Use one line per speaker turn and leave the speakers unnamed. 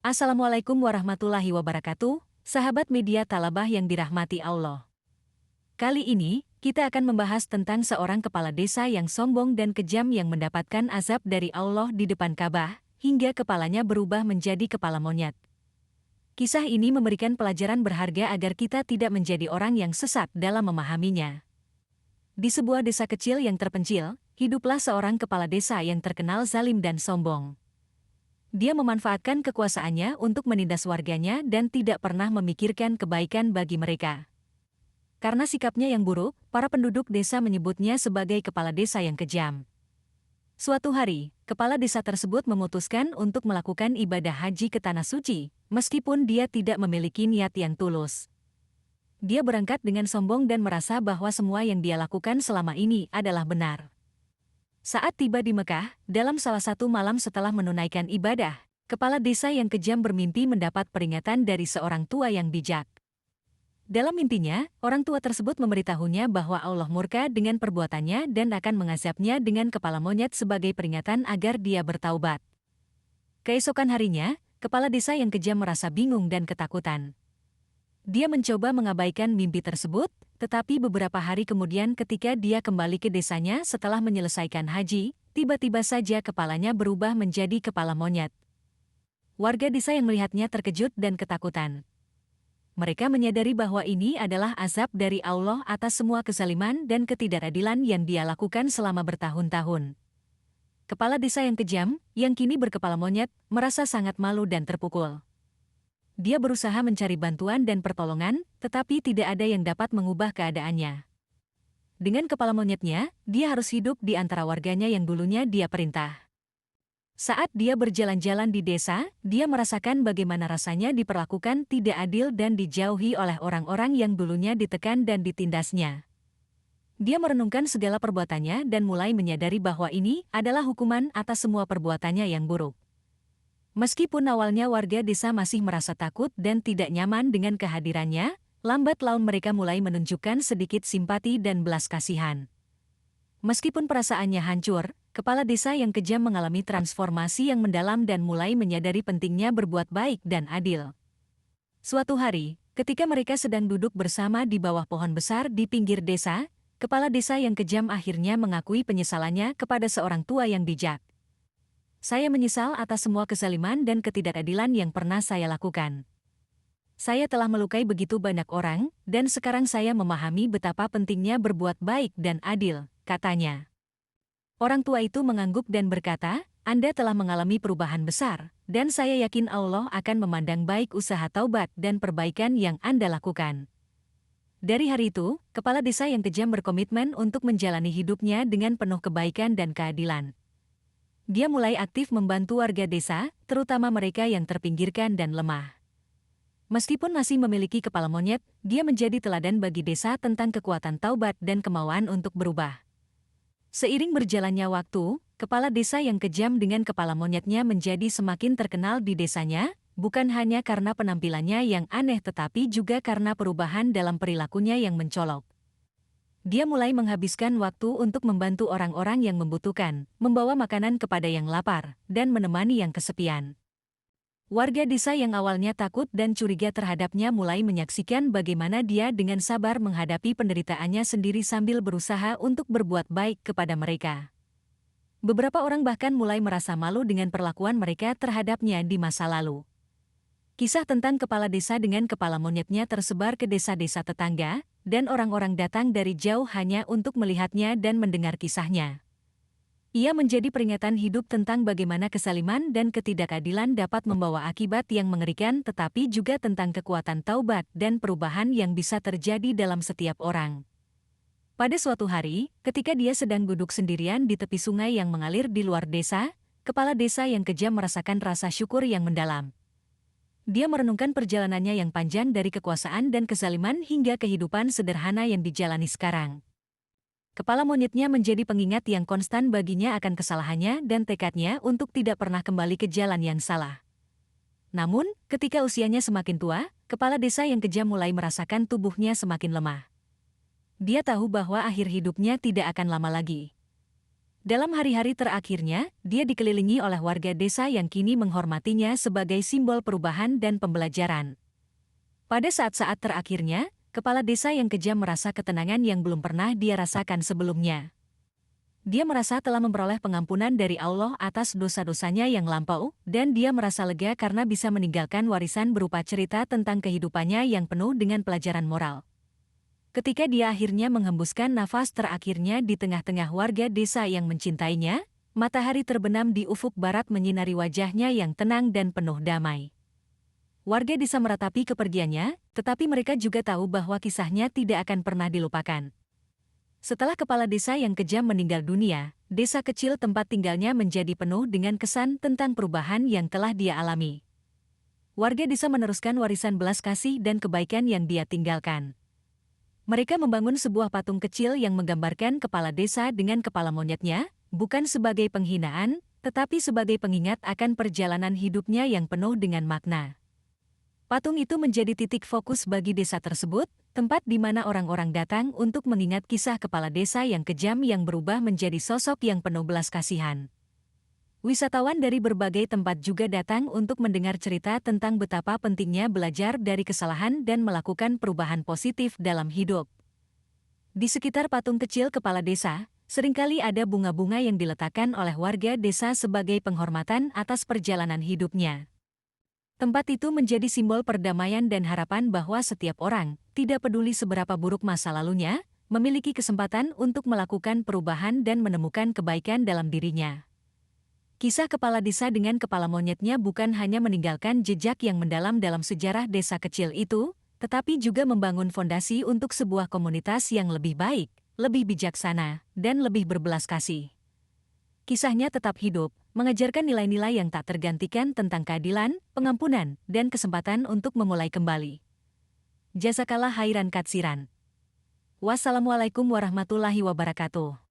Assalamualaikum warahmatullahi wabarakatuh, sahabat media Talabah yang dirahmati Allah. Kali ini, kita akan membahas tentang seorang kepala desa yang sombong dan kejam yang mendapatkan azab dari Allah di depan Ka'bah, hingga kepalanya berubah menjadi kepala monyet. Kisah ini memberikan pelajaran berharga agar kita tidak menjadi orang yang sesat dalam memahaminya. Di sebuah desa kecil yang terpencil, hiduplah seorang kepala desa yang terkenal zalim dan sombong. Dia memanfaatkan kekuasaannya untuk menindas warganya dan tidak pernah memikirkan kebaikan bagi mereka. Karena sikapnya yang buruk, para penduduk desa menyebutnya sebagai kepala desa yang kejam. Suatu hari, kepala desa tersebut memutuskan untuk melakukan ibadah haji ke Tanah Suci, meskipun dia tidak memiliki niat yang tulus. Dia berangkat dengan sombong dan merasa bahwa semua yang dia lakukan selama ini adalah benar. Saat tiba di Mekah, dalam salah satu malam setelah menunaikan ibadah, kepala desa yang kejam bermimpi mendapat peringatan dari seorang tua yang bijak. Dalam mimpinya, orang tua tersebut memberitahunya bahwa Allah murka dengan perbuatannya dan akan mengazabnya dengan kepala monyet sebagai peringatan agar dia bertaubat. Keesokan harinya, kepala desa yang kejam merasa bingung dan ketakutan. Dia mencoba mengabaikan mimpi tersebut, tetapi beberapa hari kemudian ketika dia kembali ke desanya setelah menyelesaikan haji, tiba-tiba saja kepalanya berubah menjadi kepala monyet. Warga desa yang melihatnya terkejut dan ketakutan. Mereka menyadari bahwa ini adalah azab dari Allah atas semua kezaliman dan ketidakadilan yang dia lakukan selama bertahun-tahun. Kepala desa yang kejam, yang kini berkepala monyet, merasa sangat malu dan terpukul. Dia berusaha mencari bantuan dan pertolongan, tetapi tidak ada yang dapat mengubah keadaannya. Dengan kepala monyetnya, dia harus hidup di antara warganya yang dulunya dia perintah. Saat dia berjalan-jalan di desa, dia merasakan bagaimana rasanya diperlakukan tidak adil dan dijauhi oleh orang-orang yang dulunya ditekan dan ditindasnya. Dia merenungkan segala perbuatannya dan mulai menyadari bahwa ini adalah hukuman atas semua perbuatannya yang buruk. Meskipun awalnya warga desa masih merasa takut dan tidak nyaman dengan kehadirannya, lambat laun mereka mulai menunjukkan sedikit simpati dan belas kasihan. Meskipun perasaannya hancur, kepala desa yang kejam mengalami transformasi yang mendalam dan mulai menyadari pentingnya berbuat baik dan adil. Suatu hari, ketika mereka sedang duduk bersama di bawah pohon besar di pinggir desa, kepala desa yang kejam akhirnya mengakui penyesalannya kepada seorang tua yang bijak. Saya menyesal atas semua kezaliman dan ketidakadilan yang pernah saya lakukan. Saya telah melukai begitu banyak orang, dan sekarang saya memahami betapa pentingnya berbuat baik dan adil, katanya. Orang tua itu mengangguk dan berkata, Anda telah mengalami perubahan besar, dan saya yakin Allah akan memandang baik usaha taubat dan perbaikan yang Anda lakukan. Dari hari itu, kepala desa yang kejam berkomitmen untuk menjalani hidupnya dengan penuh kebaikan dan keadilan. Dia mulai aktif membantu warga desa, terutama mereka yang terpinggirkan dan lemah. Meskipun masih memiliki kepala monyet, dia menjadi teladan bagi desa tentang kekuatan taubat dan kemauan untuk berubah. Seiring berjalannya waktu, kepala desa yang kejam dengan kepala monyetnya menjadi semakin terkenal di desanya, bukan hanya karena penampilannya yang aneh tetapi juga karena perubahan dalam perilakunya yang mencolok. Dia mulai menghabiskan waktu untuk membantu orang-orang yang membutuhkan, membawa makanan kepada yang lapar, dan menemani yang kesepian. Warga desa yang awalnya takut dan curiga terhadapnya mulai menyaksikan bagaimana dia dengan sabar menghadapi penderitaannya sendiri sambil berusaha untuk berbuat baik kepada mereka. Beberapa orang bahkan mulai merasa malu dengan perlakuan mereka terhadapnya di masa lalu. Kisah tentang kepala desa dengan kepala monyetnya tersebar ke desa-desa tetangga, dan orang-orang datang dari jauh hanya untuk melihatnya dan mendengar kisahnya. Ia menjadi peringatan hidup tentang bagaimana kesaliman dan ketidakadilan dapat membawa akibat yang mengerikan tetapi juga tentang kekuatan taubat dan perubahan yang bisa terjadi dalam setiap orang. Pada suatu hari, ketika dia sedang duduk sendirian di tepi sungai yang mengalir di luar desa, kepala desa yang kejam merasakan rasa syukur yang mendalam. Dia merenungkan perjalanannya yang panjang dari kekuasaan dan kezaliman hingga kehidupan sederhana yang dijalani sekarang. Kepala monyetnya menjadi pengingat yang konstan baginya akan kesalahannya dan tekadnya untuk tidak pernah kembali ke jalan yang salah. Namun, ketika usianya semakin tua, kepala desa yang kejam mulai merasakan tubuhnya semakin lemah. Dia tahu bahwa akhir hidupnya tidak akan lama lagi. Dalam hari-hari terakhirnya, dia dikelilingi oleh warga desa yang kini menghormatinya sebagai simbol perubahan dan pembelajaran. Pada saat-saat terakhirnya, kepala desa yang kejam merasa ketenangan yang belum pernah dia rasakan sebelumnya. Dia merasa telah memperoleh pengampunan dari Allah atas dosa-dosanya yang lampau, dan dia merasa lega karena bisa meninggalkan warisan berupa cerita tentang kehidupannya yang penuh dengan pelajaran moral. Ketika dia akhirnya menghembuskan nafas terakhirnya di tengah-tengah warga desa yang mencintainya, matahari terbenam di ufuk barat menyinari wajahnya yang tenang dan penuh damai. Warga desa meratapi kepergiannya, tetapi mereka juga tahu bahwa kisahnya tidak akan pernah dilupakan. Setelah kepala desa yang kejam meninggal dunia, desa kecil tempat tinggalnya menjadi penuh dengan kesan tentang perubahan yang telah dia alami. Warga desa meneruskan warisan belas kasih dan kebaikan yang dia tinggalkan. Mereka membangun sebuah patung kecil yang menggambarkan kepala desa dengan kepala monyetnya, bukan sebagai penghinaan, tetapi sebagai pengingat akan perjalanan hidupnya yang penuh dengan makna. Patung itu menjadi titik fokus bagi desa tersebut, tempat di mana orang-orang datang untuk mengingat kisah kepala desa yang kejam yang berubah menjadi sosok yang penuh belas kasihan. Wisatawan dari berbagai tempat juga datang untuk mendengar cerita tentang betapa pentingnya belajar dari kesalahan dan melakukan perubahan positif dalam hidup. Di sekitar patung kecil kepala desa, seringkali ada bunga-bunga yang diletakkan oleh warga desa sebagai penghormatan atas perjalanan hidupnya. Tempat itu menjadi simbol perdamaian dan harapan bahwa setiap orang, tidak peduli seberapa buruk masa lalunya, memiliki kesempatan untuk melakukan perubahan dan menemukan kebaikan dalam dirinya. Kisah kepala desa dengan kepala monyetnya bukan hanya meninggalkan jejak yang mendalam dalam sejarah desa kecil itu, tetapi juga membangun fondasi untuk sebuah komunitas yang lebih baik, lebih bijaksana, dan lebih berbelas kasih. Kisahnya tetap hidup, mengajarkan nilai-nilai yang tak tergantikan tentang keadilan, pengampunan, dan kesempatan untuk memulai kembali. Jazakallah khairan katsiran. Wassalamualaikum warahmatullahi wabarakatuh.